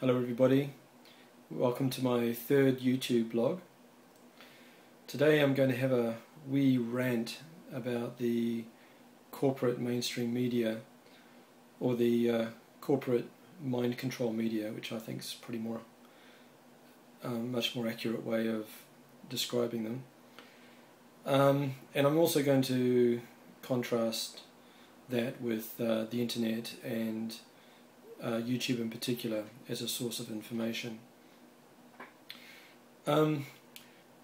Hello everybody, welcome to my third YouTube blog. Today I'm going to have a wee rant about the corporate mainstream media, or the corporate mind control media, which I think is pretty more, much more accurate way of describing them. And I'm also going to contrast that with the internet and YouTube in particular as a source of information.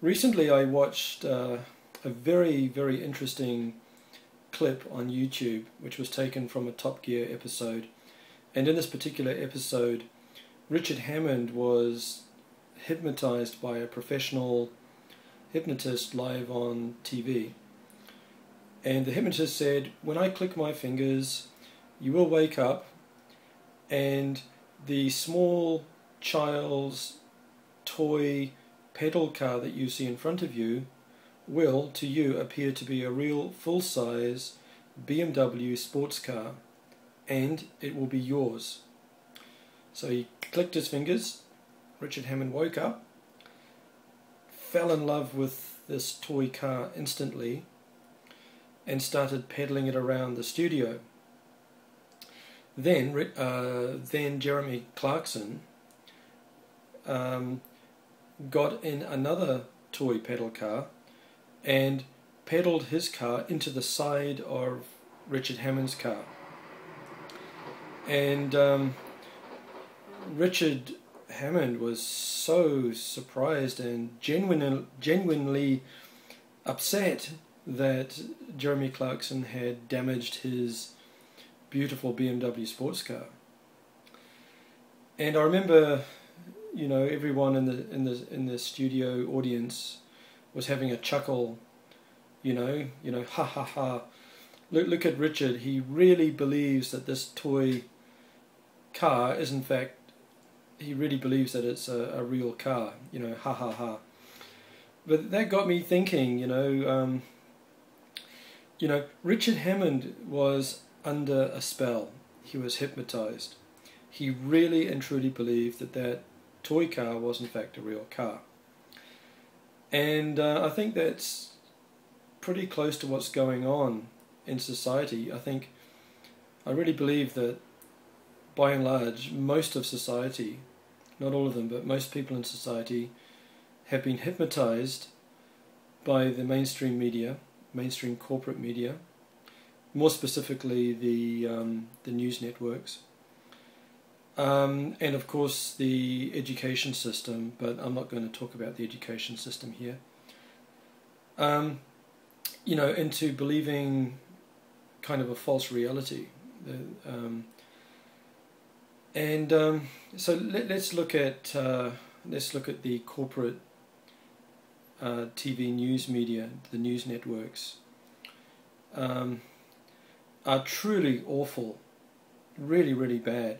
Recently I watched a very interesting clip on YouTube which was taken from a Top Gear episode, and in this particular episode Richard Hammond was hypnotized by a professional hypnotist live on TV, and the hypnotist said, "When I click my fingers you will wake up and the small child's toy pedal car that you see in front of you will to you appear to be a real full-size BMW sports car, and it will be yours." So he clicked his fingers, Richard Hammond woke up, fell in love with this toy car instantly and started pedaling it around the studio. Then Jeremy Clarkson got in another toy pedal car and pedaled his car into the side of Richard Hammond's car. And Richard Hammond was so surprised and genuinely upset that Jeremy Clarkson had damaged his beautiful BMW sports car. And I remember, you know, everyone in the studio audience was having a chuckle, you know, ha ha ha. Look at Richard, he really believes that this toy car is in fact, he really believes that it's a real car, you know, ha ha ha. But that got me thinking, you know, Richard Hammond was under a spell. He was hypnotized. He really and truly believed that that toy car was in fact a real car. And I think that's pretty close to what's going on in society. I really believe that by and large most of society, not all of them, but most people in society have been hypnotized by the mainstream media, mainstream corporate media, more specifically the news networks, and of course the education system, but I'm not going to talk about the education system here, you know, into believing kind of a false reality. So let's look at the corporate TV news media, the news networks. Are truly awful, really bad.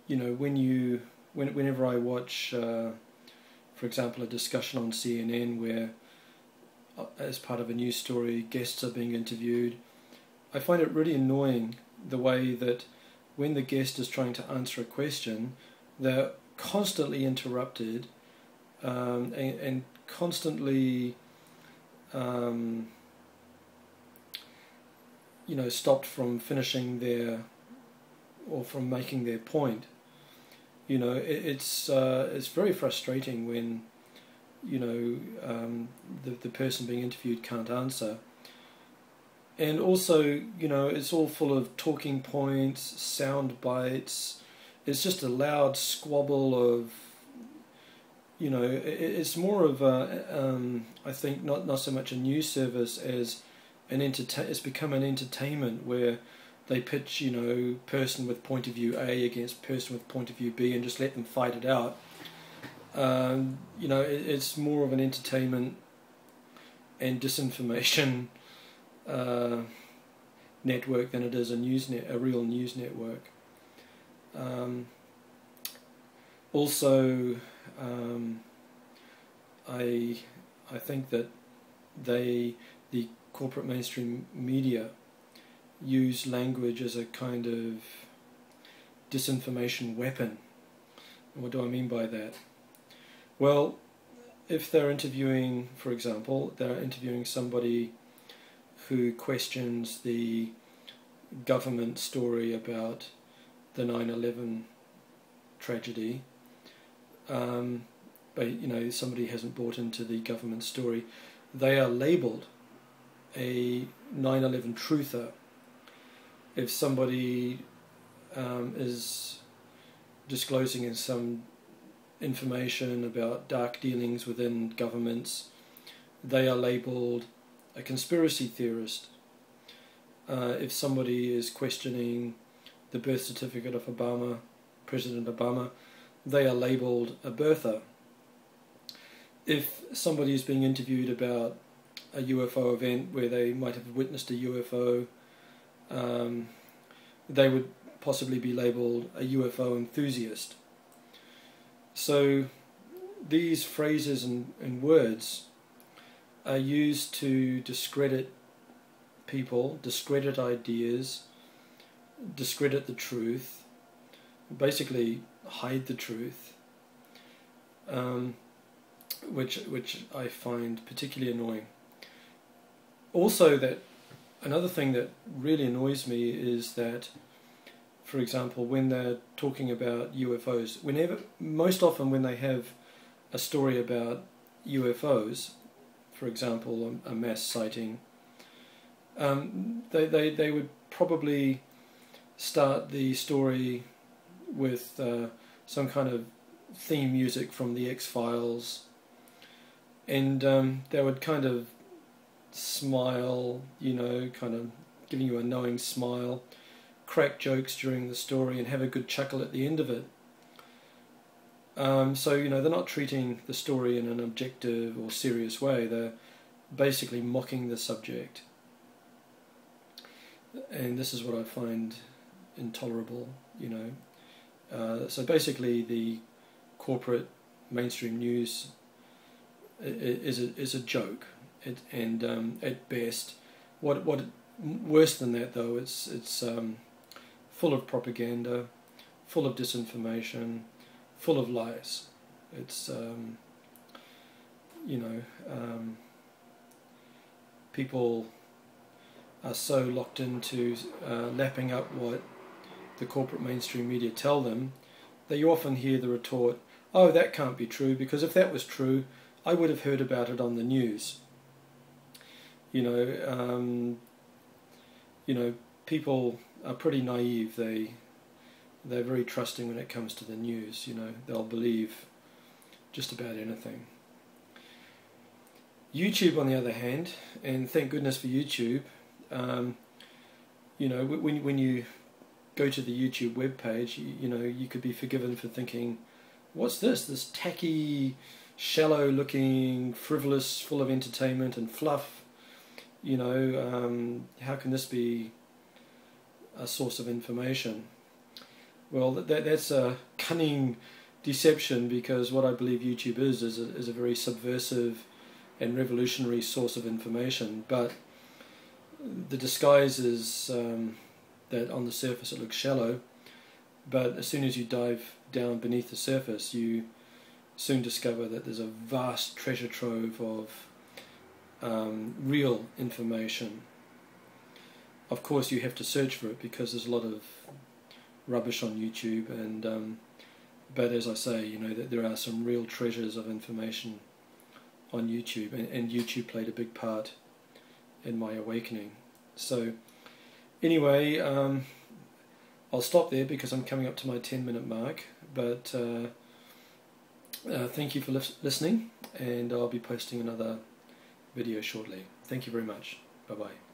You know, whenever I watch, for example, a discussion on CNN where, as part of a news story, guests are being interviewed, I find it really annoying the way that when the guest is trying to answer a question, they're constantly interrupted and constantly you know, stopped from finishing or from making their point. You know, it's very frustrating when, you know, the person being interviewed can't answer. And also, you know, it's all full of talking points, sound bites. It's just a loud squabble of, you know, it's more of a, I think not so much a news service as it's become an entertainment where they pitch, you know, person with point of view A against person with point of view B and just let them fight it out. You know, it's more of an entertainment and disinformation network than it is a real news network. Also, I think that the corporate mainstream media use language as a kind of disinformation weapon. What do I mean by that? Well, if they're interviewing, for example, they're interviewing somebody who questions the government story about the 9/11 tragedy, but somebody hasn't bought into the government story, they are labelled a 9/11 truther. If somebody is disclosing in some information about dark dealings within governments, they are labelled a conspiracy theorist. If somebody is questioning the birth certificate of Obama, President Obama, they are labelled a birther. If somebody is being interviewed about a UFO event where they might have witnessed a UFO, they would possibly be labelled a UFO enthusiast. So these phrases and words are used to discredit people, discredit ideas, discredit the truth, basically hide the truth, which I find particularly annoying. Also, that another thing that really annoys me is that, for example, when they're talking about UFOs, most often when they have a story about UFOs, for example, a mass sighting, they would probably start the story with some kind of theme music from the X-Files, and they would kind of smile, kind of giving you a knowing smile, crack jokes during the story and have a good chuckle at the end of it. So they're not treating the story in an objective or serious way. They're basically mocking the subject, and this is what I find intolerable. So basically the corporate mainstream news is a joke, and at best, what worse than that though, it's full of propaganda, full of disinformation, full of lies. It's people are so locked into lapping up what the corporate mainstream media tell them that you often hear the retort, "Oh, that can't be true, because if that was true, I would have heard about it on the news." People are pretty naive. They're very trusting when it comes to the news. They'll believe just about anything. YouTube, on the other hand, and thank goodness for YouTube, when you go to the YouTube webpage, you could be forgiven for thinking, what's this tacky, shallow-looking, frivolous, full of entertainment and fluff, how can this be a source of information? Well, that's a cunning deception, because what I believe YouTube is a very subversive and revolutionary source of information, but the disguise is that on the surface it looks shallow, but as soon as you dive down beneath the surface, you soon discover that there's a vast treasure trove of real information. Of course, you have to search for it, because there's a lot of rubbish on YouTube, and but as I say, that there are some real treasures of information on YouTube, and YouTube played a big part in my awakening. So anyway, I'll stop there because I'm coming up to my 10-minute mark, but thank you for listening, and I'll be posting another video shortly. Thank you very much. Bye-bye.